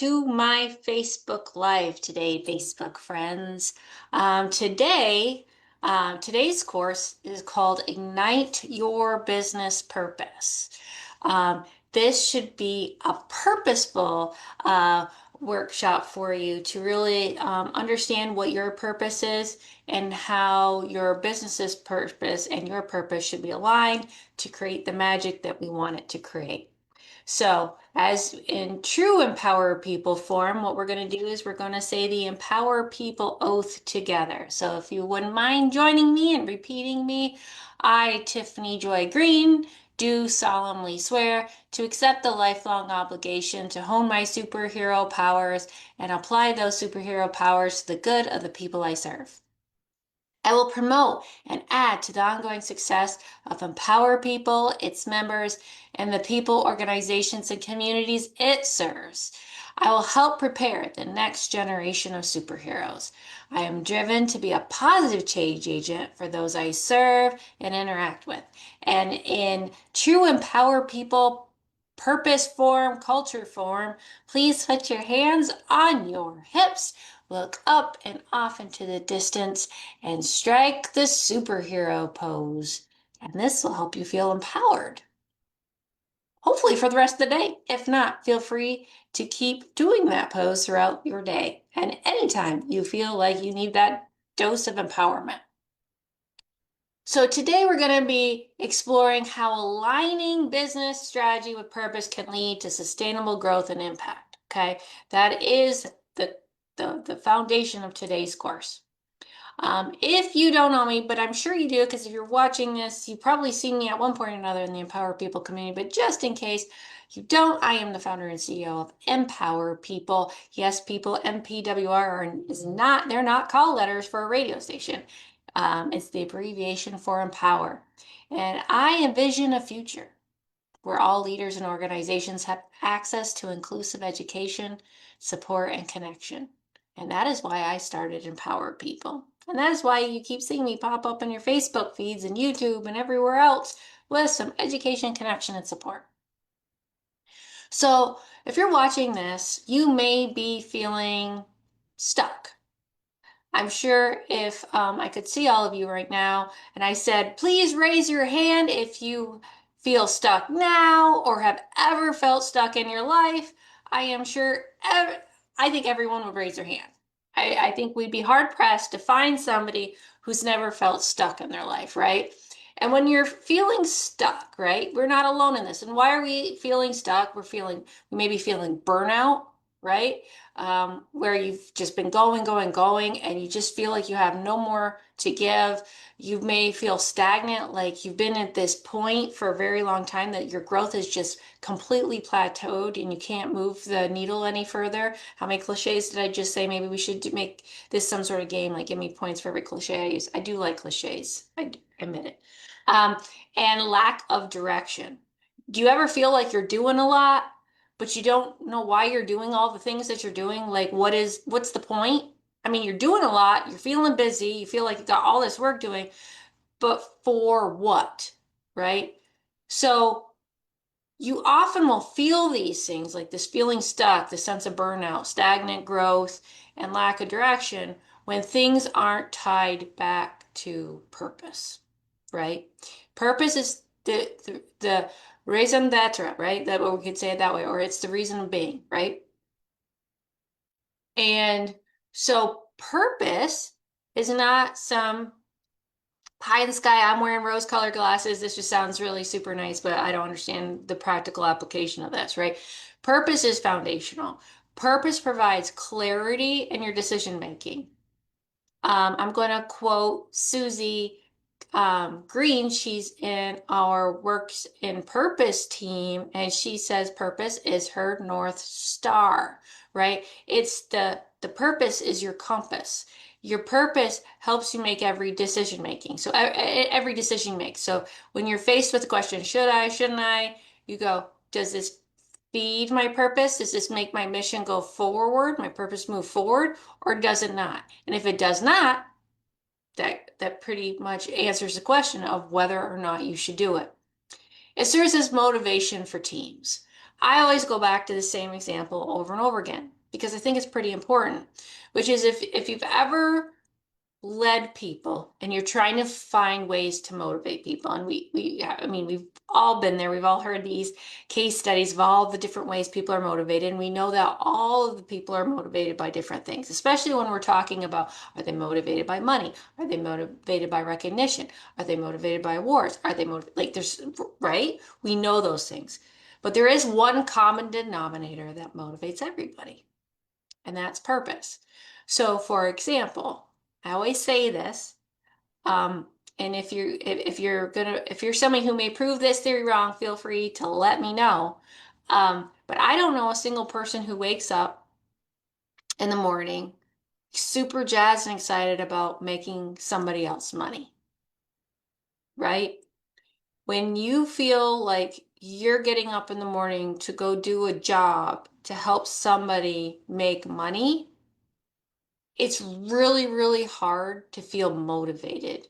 to my Facebook Live today, Facebook friends. Today's course is called Ignite Your Business Purpose. This should be a purposeful workshop for you to really understand what your purpose is and how your business's purpose and your purpose should be aligned to create the magic that we want it to create. So, as in true Empower People form, what we're going to do is we're going to say the Empower People oath together. So, if you wouldn't mind joining me and repeating me, I, Tiffany Joy Greene, do solemnly swear to accept the lifelong obligation to hone my superhero powers and apply those superhero powers to the good of the people I serve. I will promote and add to the ongoing success of Empower People, its members, and the people, organizations, and communities it serves. I will help prepare the next generation of superheroes. I am driven to be a positive change agent for those I serve and interact with. And in true Empower People purpose form, culture form, please put your hands on your hips, look up and off into the distance, and strike the superhero pose. And this will help you feel empowered. Hopefully for the rest of the day. If not, feel free to keep doing that pose throughout your day and anytime you feel like you need that dose of empowerment. So today we're going to be exploring how aligning business strategy with purpose can lead to sustainable growth and impact. Okay, that is the foundation of today's course. If you don't know me, but I'm sure you do, because if you're watching this, you've probably seen me at one point or another in the Empower People community, but just in case you don't, I am the founder and CEO of Empower People. Yes, people, they're not call letters for a radio station. It's the abbreviation for empower. And I envision a future where all leaders and organizations have access to inclusive education, support, and connection. And that is why I started Empower People. And that is why you keep seeing me pop up in your Facebook feeds and YouTube and everywhere else with some education, connection, and support. So if you're watching this, you may be feeling stuck. I'm sure if I could see all of you right now and I said, please raise your hand if you feel stuck now or have ever felt stuck in your life, I am sure, I think everyone would raise their hand. I think we'd be hard pressed to find somebody who's never felt stuck in their life, right? And when you're feeling stuck, right, we're not alone in this. And why are we feeling stuck? We may be feeling burnout, right? Where you've just been going, and you just feel like you have no more to give. You may feel stagnant, like you've been at this point for a very long time that your growth is just completely plateaued and you can't move the needle any further. How many cliches did I just say? Maybe we should make this some sort of game, like give me points for every cliche I use. I do like cliches, I admit it. And lack of direction. Do you ever feel like you're doing a lot, but you don't know why you're doing all the things that you're doing? Like, what's the point? I mean, you're doing a lot, you're feeling busy, you feel like you got all this work doing, but for what, right? So you often will feel these things like this feeling stuck, the sense of burnout, stagnant growth, and lack of direction when things aren't tied back to purpose, right? Purpose is the raison d'etre, right? That we could say it that way, or it's the reason of being, right? And so purpose is not some pie in the sky, I'm wearing rose-colored glasses. This just sounds really super nice, but I don't understand the practical application of this, right? Purpose is foundational. Purpose provides clarity in your decision making. I'm going to quote Susie Greene. She's in our Works in Purpose team, and she says purpose is her North Star, right? It's the purpose is your compass. Your purpose helps you make every decision making. So every decision you make. So when you're faced with the question, should I, shouldn't I? You go, does this feed my purpose? Does this make my mission go forward, my purpose move forward, or does it not? And if it does not, that pretty much answers the question of whether or not you should do it. It serves as motivation for teams. I always go back to the same example over and over again because I think it's pretty important, which is if you've ever led people and you're trying to find ways to motivate people, and I mean, we've all been there. We've all heard these case studies of all the different ways people are motivated, and we know that all of the people are motivated by different things, especially when we're talking about, are they motivated by money, are they motivated by recognition, are they motivated by awards, are they motivated, like, there's, right, we know those things, but there is one common denominator that motivates everybody, and that's purpose. So for example, I always say this, and if you're somebody who may prove this theory wrong, feel free to let me know. But I don't know a single person who wakes up in the morning super jazzed and excited about making somebody else money, right? When you feel like you're getting up in the morning to go do a job to help somebody make money, it's really, really hard to feel motivated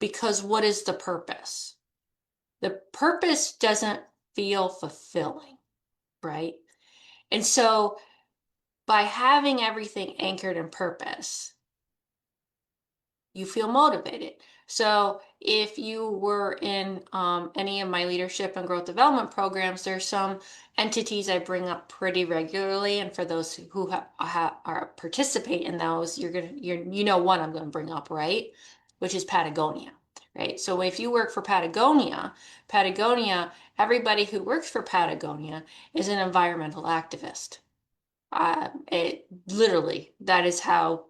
because what is the purpose? The purpose doesn't feel fulfilling, right? And so by having everything anchored in purpose, you feel motivated. So if you were in any of my leadership and growth development programs, there's some entities I bring up pretty regularly. And for those who are participate in those, you know one I'm going to bring up, right? Which is Patagonia, right? So if you work for Patagonia, everybody who works for Patagonia is an environmental activist. It literally, that is how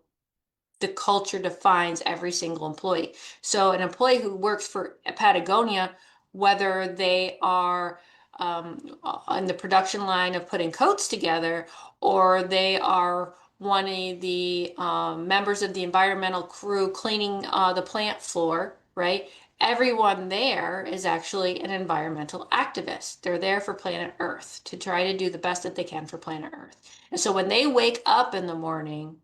the culture defines every single employee. So an employee who works for Patagonia, whether they are on the production line of putting coats together, or they are one of the members of the environmental crew cleaning the plant floor, right? Everyone there is actually an environmental activist. They're there for planet Earth to try to do the best that they can for planet Earth. And so when they wake up in the morning,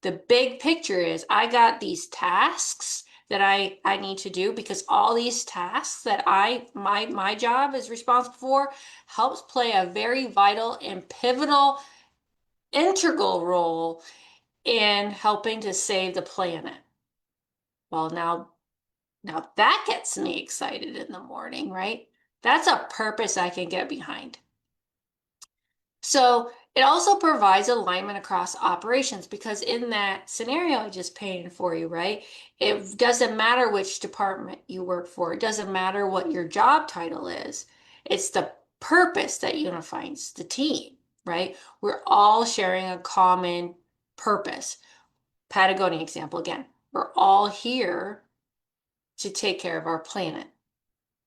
the big picture is I got these tasks that I need to do because all these tasks that my job is responsible for helps play a very vital and pivotal integral role in helping to save the planet. Well, now that gets me excited in the morning, right? That's a purpose I can get behind. So it also provides alignment across operations because in that scenario I just painted for you, right? It doesn't matter which department you work for. It doesn't matter what your job title is. It's the purpose that unifies the team, right? We're all sharing a common purpose. Patagonia example again. We're all here to take care of our planet,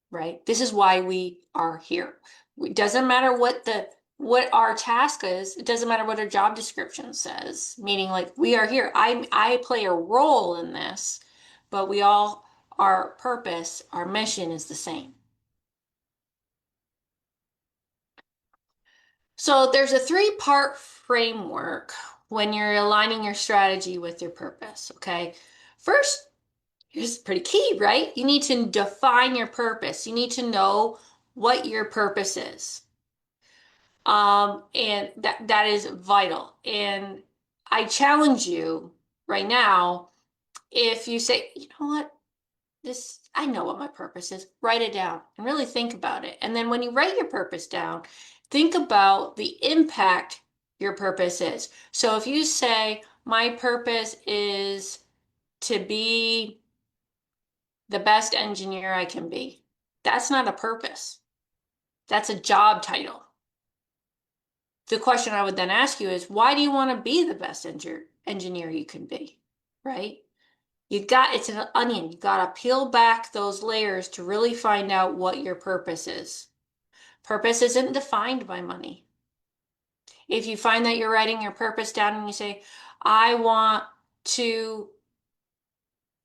right? This is why we are here. It doesn't matter what our task is. It doesn't matter what our job description says, meaning like we are here. I play a role in this, but we all, our purpose, our mission is the same. So there's a three-part framework when you're aligning your strategy with your purpose, okay? First, here's pretty key, right? You need to define your purpose. You need to know what your purpose is. And that is vital. And I challenge you right now, if you say, you know what, this, I know what my purpose is, write it down and really think about it. And then when you write your purpose down, think about the impact your purpose is. So if you say, my purpose is to be the best engineer I can be, that's not a purpose. That's a job title. The question I would then ask you is, why do you want to be the best engineer you can be, right? It's an onion. You got to peel back those layers to really find out what your purpose is. Purpose isn't defined by money. If you find that you're writing your purpose down and you say, I want to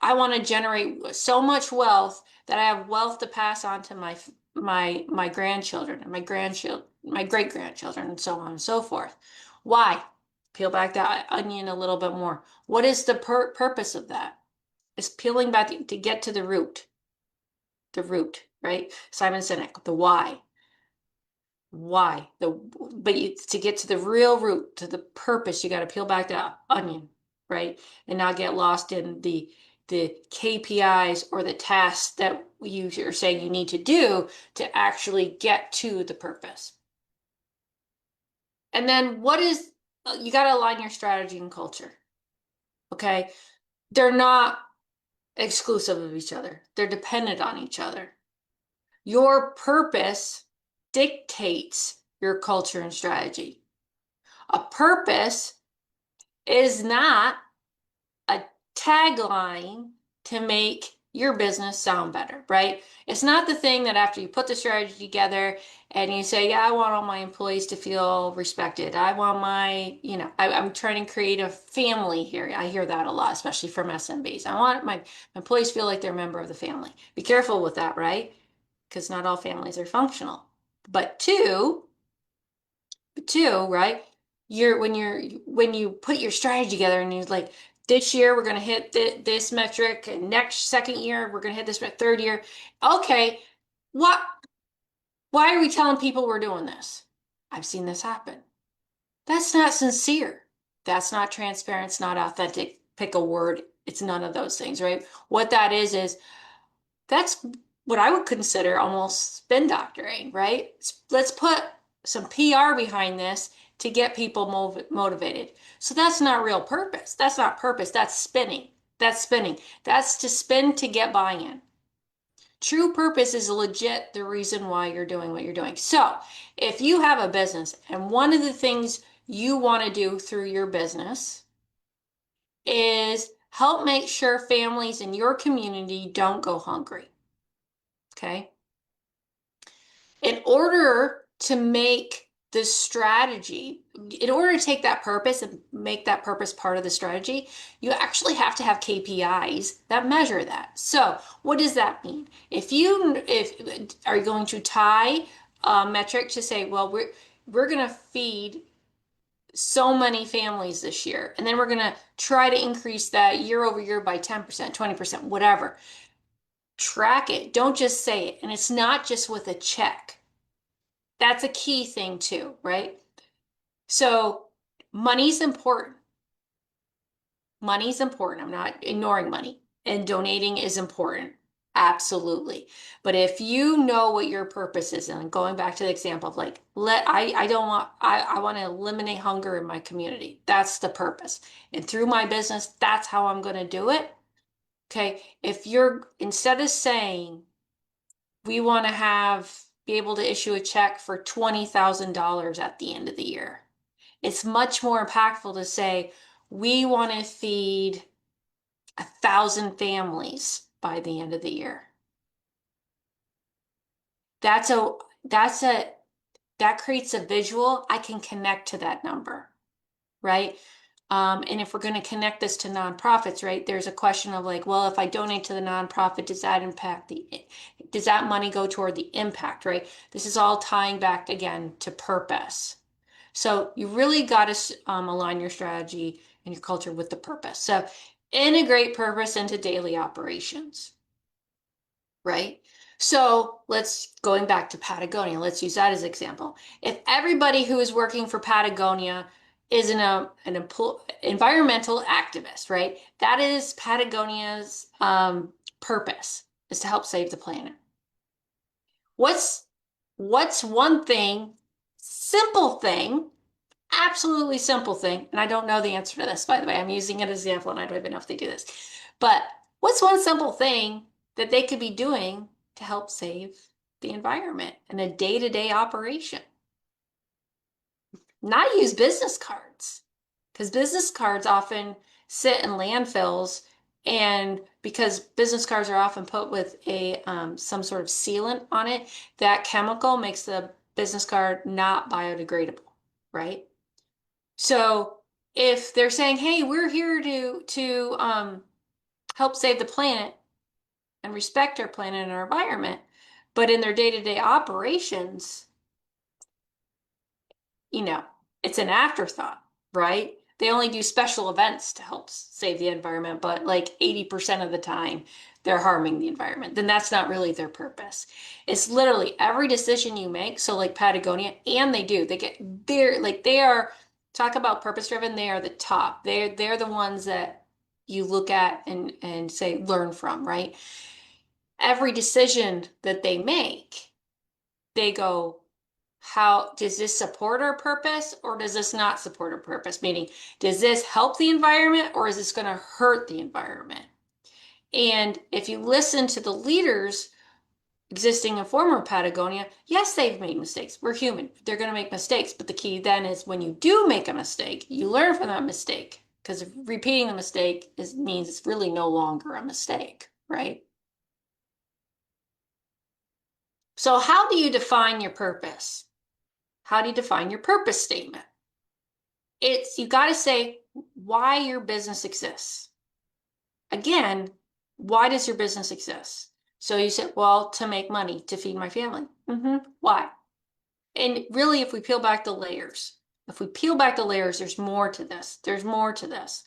I want to generate so much wealth that I have wealth to pass on to my grandchildren and my great grandchildren, and so on and so forth. Why? Peel back that onion a little bit more. What is the purpose of that? It's peeling back to get to the root, right? Simon Sinek, the why. Why? To get to the real root, to the purpose, you got to peel back that onion, right? And not get lost in the KPIs or the tasks that you are saying you need to do to actually get to the purpose. And then you got to align your strategy and culture. Okay? They're not exclusive of each other. They're dependent on each other. Your purpose dictates your culture and strategy. A purpose is not a tagline to make your business sound better, right? It's not the thing that after you put the strategy together and you say, yeah, I want all my employees to feel respected. I want I'm trying to create a family here. I hear that a lot, especially from SMBs. I want my employees to feel like they're a member of the family. Be careful with that, right? Because not all families are functional. But two, right? When you put your strategy together and you're like, this year we're going to hit this metric, and next second year we're going to hit this third year. Okay, what? Why are we telling people we're doing this? I've seen this happen. That's not sincere. That's not transparent. It's not authentic. Pick a word. It's none of those things, right? What that is that's what I would consider almost spin doctoring, right? Let's put some PR behind this to get people motivated. So that's not real purpose. That's not purpose. That's spinning. That's spinning. That's to spin to get buy-in. True purpose is legit the reason why you're doing what you're doing. So if you have a business and one of the things you want to do through your business is help make sure families in your community don't go hungry. Okay. In order to make the strategy, in order to take that purpose and make that purpose part of the strategy, you actually have to have KPIs that measure that. So, what does that mean? If are you going to tie a metric to say, well, we're going to feed so many families this year, and then we're going to try to increase that year over year by 10%, 20%, whatever. Track it. Don't just say it. And it's not just with a check. That's a key thing too, right? So money's important. Money's important. I'm not ignoring money. And donating is important. Absolutely. But if you know what your purpose is, and going back to the example of like, I want to eliminate hunger in my community. That's the purpose. And through my business, that's how I'm going to do it. Okay. If you're, instead of saying, we want to be able to issue a check for $20,000 at the end of the year. It's much more impactful to say, we want to feed 1,000 families by the end of the year. That's a, that creates a visual. I can connect to that number, right? And if we're going to connect this to nonprofits, right, there's a question of like, well, if I donate to the nonprofit, does that money go toward the impact, right? This is all tying back again to purpose. So you really got to align your strategy and your culture with the purpose. So integrate purpose into daily operations, right? So going back to Patagonia, let's use that as an example. If everybody who is working for Patagonia is an environmental activist, right? That is Patagonia's purpose, is to help save the planet. What's one thing, simple thing, absolutely simple thing, and I don't know the answer to this, by the way. I'm using an example and I don't even know if they do this. But what's one simple thing that they could be doing to help save the environment in a day-to-day operation? Not use business cards, because business cards often sit in landfills, and because business cards are often put with some sort of sealant on it, that chemical makes the business card not biodegradable, right? So if they're saying, "Hey, we're here to help save the planet and respect our planet and our environment," but in their day-to-day operations, it's an afterthought, right? They only do special events to help save the environment, but like 80% of the time they're harming the environment. Then that's not really their purpose. It's literally every decision you make. So like Patagonia, and they are, talk about purpose driven, they are the top. They're the ones that you look at and say learn from, right? Every decision that they make, they go, how does this support our purpose or does this not support our purpose? Meaning, does this help the environment or is this going to hurt the environment? And if you listen to the leaders existing and former Patagonia, yes, they've made mistakes. We're human. They're going to make mistakes. But the key then is when you do make a mistake, you learn from that mistake, because repeating the mistake means it's really no longer a mistake, right? So how do you define your purpose? How do you define your purpose statement? You got to say why your business exists. Again, why does your business exist? So you said, well, to make money, to feed my family. Why? And really, if we peel back the layers, there's more to this. There's more to this.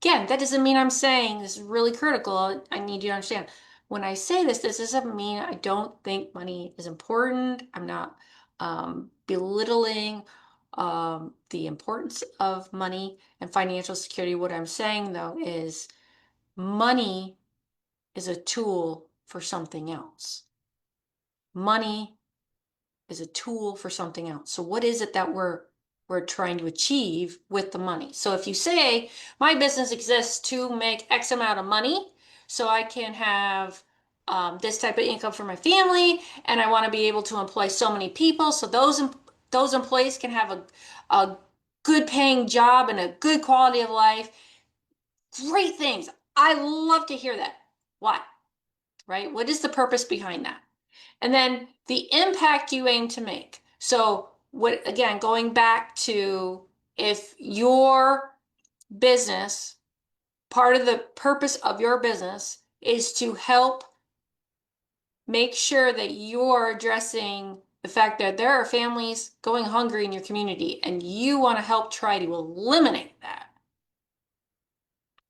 Again, that doesn't mean I'm saying this is really critical. I need you to understand. When I say this doesn't mean I don't think money is important. I'm not belittling the importance of money and financial security. What I'm saying, though, is money is a tool for something else. Money is a tool for something else. So what is it that we're trying to achieve with the money? So if you say my business exists to make X amount of money so I can have this type of income for my family, and I want to be able to employ so many people so those employees can have a good paying job and a good quality of life. Great things. I love to hear that. Why? Right? What is the purpose behind that? And then the impact you aim to make. So what, again, going back to, if your business, part of the purpose of your business is to help make sure that you're addressing the fact that there are families going hungry in your community and you want to help try to eliminate that.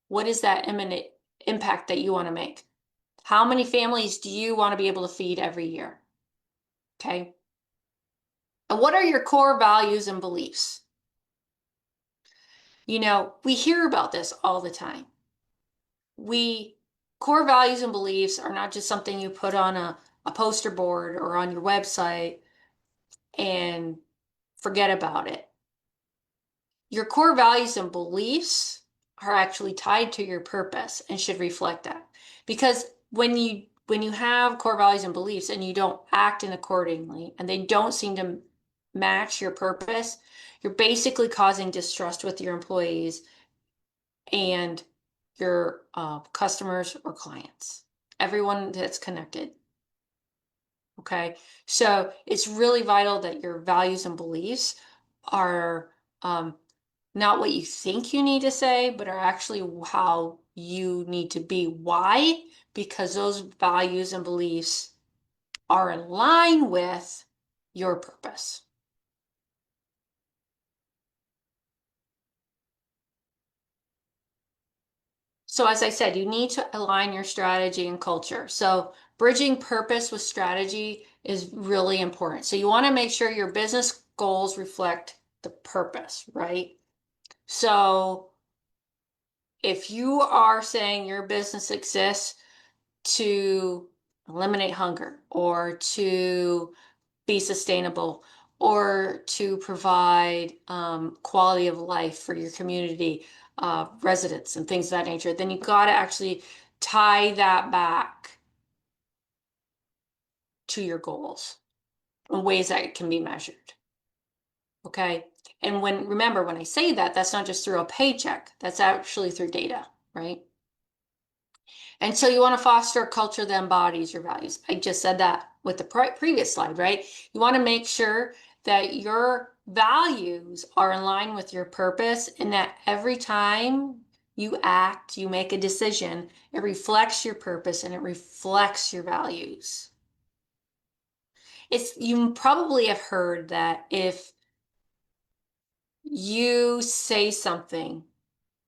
What is that imminent impact that you want to make? How many families do you want to be able to feed every year? Okay. And what are your core values and beliefs? We hear about this all the time. Core values and beliefs are not just something you put on a poster board or on your website and forget about it. Your core values and beliefs are actually tied to your purpose and should reflect that. Because when you have core values and beliefs and you don't act in accordingly and they don't seem to match your purpose, you're basically causing distrust with your employees and your customers or clients, everyone that's connected. Okay, so it's really vital that your values and beliefs are not what you think you need to say, but are actually how you need to be. Why? Because those values and beliefs are in line with your purpose. So as I said, you need to align your strategy and culture. So bridging purpose with strategy is really important. So you want to make sure your business goals reflect the purpose, right? So if you are saying your business exists to eliminate hunger or to be sustainable or to provide quality of life for your community residents and things of that nature, then you've got to actually tie that back to your goals in ways that can be measured. Okay. And remember, when I say that, that's not just through a paycheck, that's actually through data, right? And so you want to foster a culture that embodies your values. I just said that with the previous slide, right? You want to make sure that your values are in line with your purpose and that every time you act, you make a decision, it reflects your purpose and it reflects your values. You probably have heard that if you say something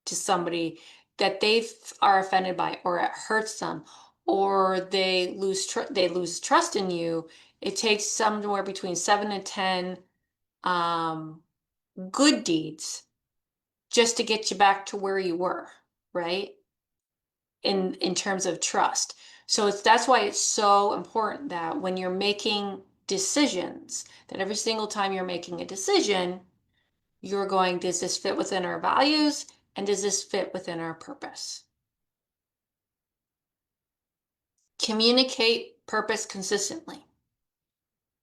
to somebody that they are offended by, or it hurts them, or they lose trust in you, it takes somewhere between 7 to 10 um, good deeds just to get you back to where you were, right? In terms of trust. So that's why it's so important that when you're making decisions, that every single time you're making a decision, you're going, does this fit within our values? And does this fit within our purpose? Communicate purpose consistently,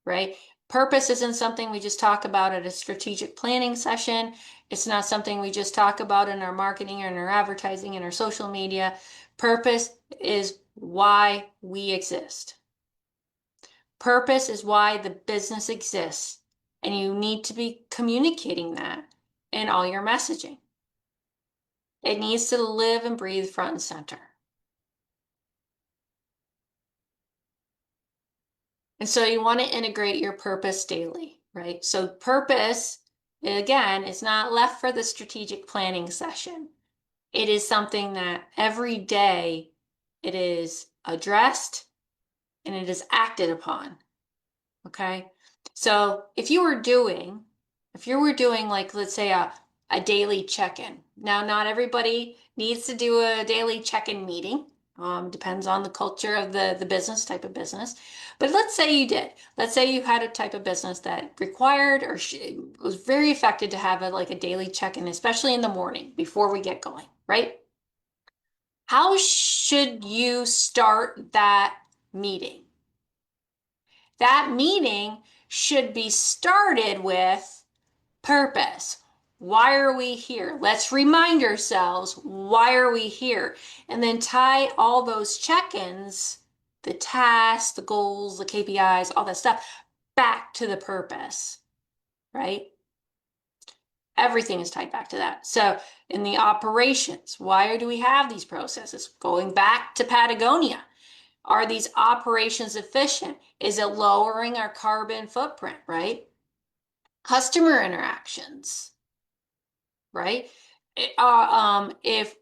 right? Purpose isn't something we just talk about at a strategic planning session. It's not something we just talk about in our marketing or in our advertising and our social media. Purpose is why we exist. Purpose is why the business exists. And you need to be communicating that in all your messaging. It needs to live and breathe front and center. And so you want to integrate your purpose daily, right? So purpose, again, is not left for the strategic planning session. It is something that every day it is addressed and it is acted upon. Okay. So if you were doing like, let's say a daily check-in. Now, not everybody needs to do a daily check-in meeting. Depends on the culture of the business, type of business. But let's say you did. Let's say you had a type of business that required or was very effective to have like a daily check-in, especially in the morning before we get going, right? How should you start that meeting? That meeting should be started with purpose. Why are we here? Let's remind ourselves, why are we here? And then tie all those check-ins, the tasks, the goals, the KPIs, all that stuff, back to the purpose, right? Everything is tied back to that. So in the operations, why do we have these processes? Going back to Patagonia. Are these operations efficient? Is it lowering our carbon footprint, right? Customer interactions, right? If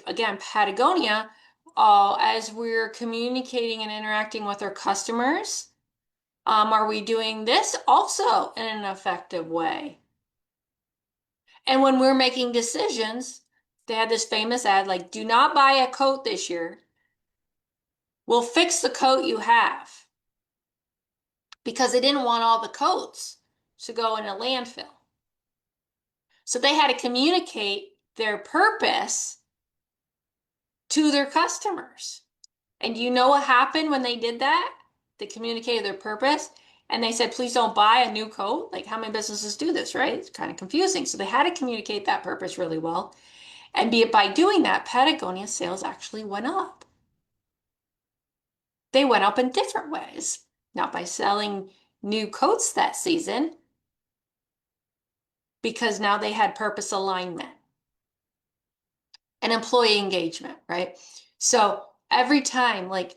again, Patagonia, as we're communicating and interacting with our customers, are we doing this also in an effective way? And when we're making decisions, they had this famous ad like, do not buy a coat this year. We'll fix the coat you have. Because they didn't want all the coats to go in a landfill. So they had to communicate their purpose to their customers. And you know what happened when they did that? They communicated their purpose and they said, please don't buy a new coat. Like, how many businesses do this, right? It's kind of confusing. So they had to communicate that purpose really well. And by doing that, Patagonia's sales actually went up. They went up in different ways, not by selling new coats that season, because now they had purpose alignment and employee engagement, right? So every time, like,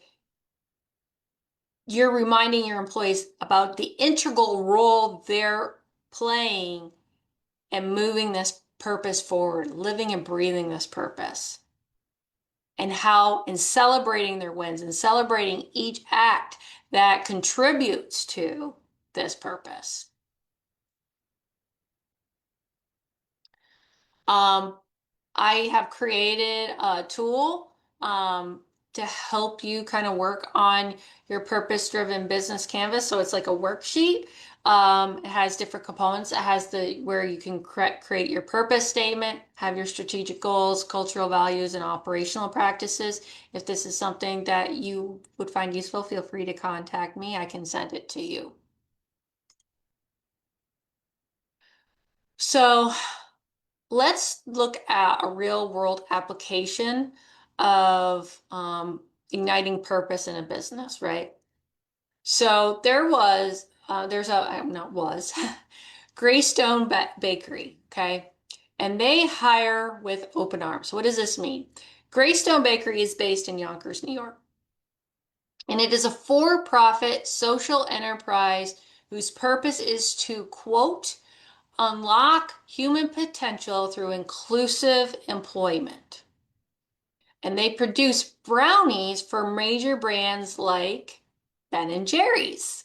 you're reminding your employees about the integral role they're playing and moving this purpose forward, living and breathing this purpose, and how in celebrating their wins and celebrating each act that contributes to this purpose. Um, I have created a tool to help you kind of work on your purpose-driven business canvas. So it's like a worksheet. It has different components. It has the where you can create your purpose statement, have your strategic goals, cultural values, and operational practices. If this is something that you would find useful, feel free to contact me. I can send it to you. So let's look at a real world application of igniting purpose in a business, right? So there's a, not was, Greystone Bakery, okay? And they hire with open arms. What does this mean? Greystone Bakery is based in Yonkers, New York. And it is a for-profit social enterprise whose purpose is to, quote, unlock human potential through inclusive employment. And they produce brownies for major brands like Ben and Jerry's.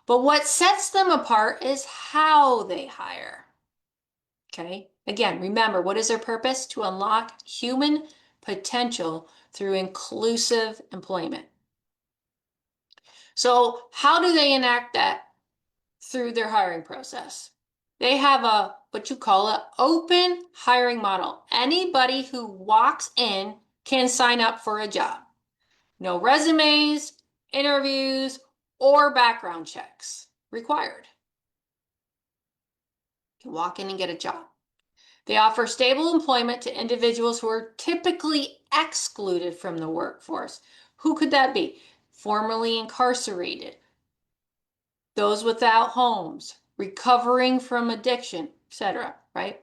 But what sets them apart is how they hire. Okay? Again, remember, what is their purpose? To unlock human potential through inclusive employment. So, how do they enact that? Through their hiring process. They have a what you call an open hiring model. Anybody who walks in can sign up for a job. No resumes, interviews, or background checks required. You can walk in and get a job. They offer stable employment to individuals who are typically excluded from the workforce. Who could that be? Formerly incarcerated, those without homes, recovering from addiction, etc., right?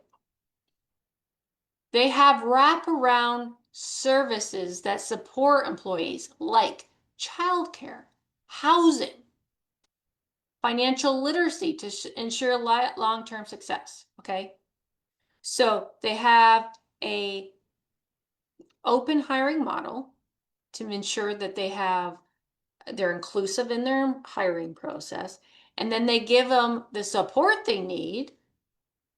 They have wraparound services that support employees like childcare, housing, financial literacy to ensure long-term success, okay? So they have a open hiring model to ensure that they're inclusive in their hiring process, and then they give them the support they need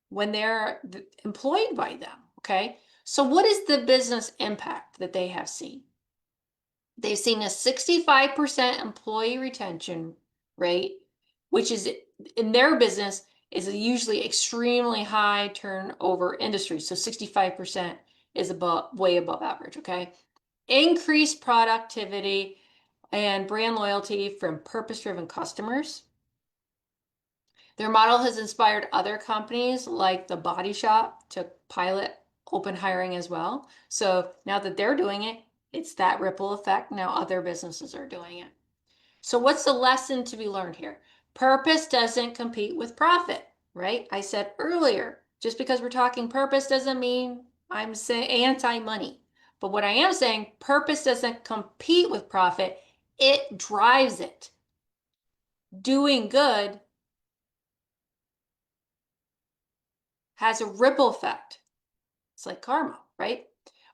when they're employed by them, okay? So what is the business impact that they have seen? They've seen a 65% employee retention rate, which is in their business is usually extremely high turnover industry. So 65% is way above average, okay? Increased productivity and brand loyalty from purpose-driven customers. Their model has inspired other companies like the Body Shop to pilot open hiring as well. So now that they're doing it, it's that ripple effect. Now other businesses are doing it. So what's the lesson to be learned here? Purpose doesn't compete with profit, right? I said earlier, just because we're talking purpose doesn't mean I'm saying anti-money. But what I am saying, purpose doesn't compete with profit. It drives it. Doing good has a ripple effect. It's like karma, right?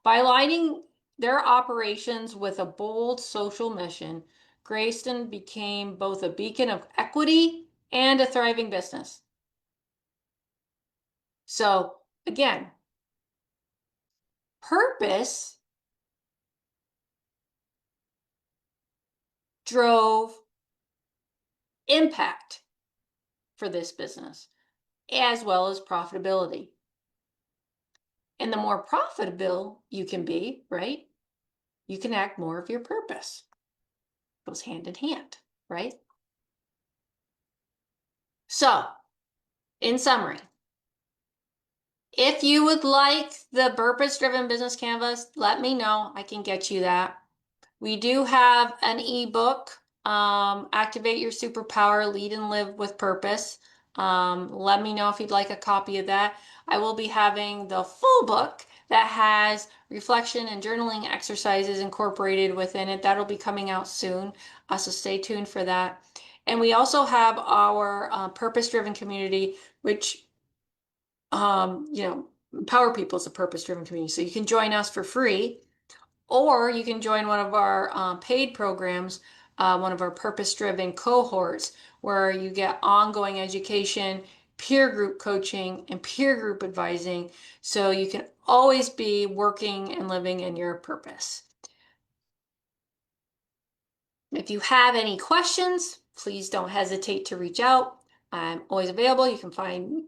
By aligning their operations with a bold social mission, Greyston became both a beacon of equity and a thriving business. So again, purpose drove impact for this business as well as profitability. And the more profitable you can be, right? You can act more of your purpose. It goes hand in hand, right? So, in summary, if you would like the purpose-driven business canvas, let me know. I can get you that. We do have an ebook, Activate Your Superpower, Lead and Live with Purpose. Let me know if you'd like a copy of that. I will be having the full book that has reflection and journaling exercises incorporated within it. That'll be coming out soon, so stay tuned for that. And we also have our purpose-driven community, which Empower People is a purpose-driven community. So you can join us for free, or you can join one of our paid programs, one of our purpose-driven cohorts, where you get ongoing education, peer group coaching, and peer group advising, so you can always be working and living in your purpose. If you have any questions, please don't hesitate to reach out. I'm always available. You can find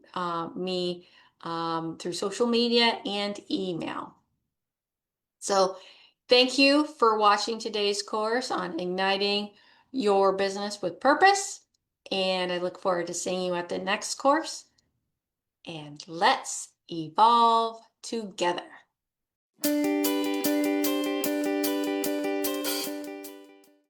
me through social media and email. So thank you for watching today's course on igniting your business with purpose. And I look forward to seeing you at the next course. And let's evolve together.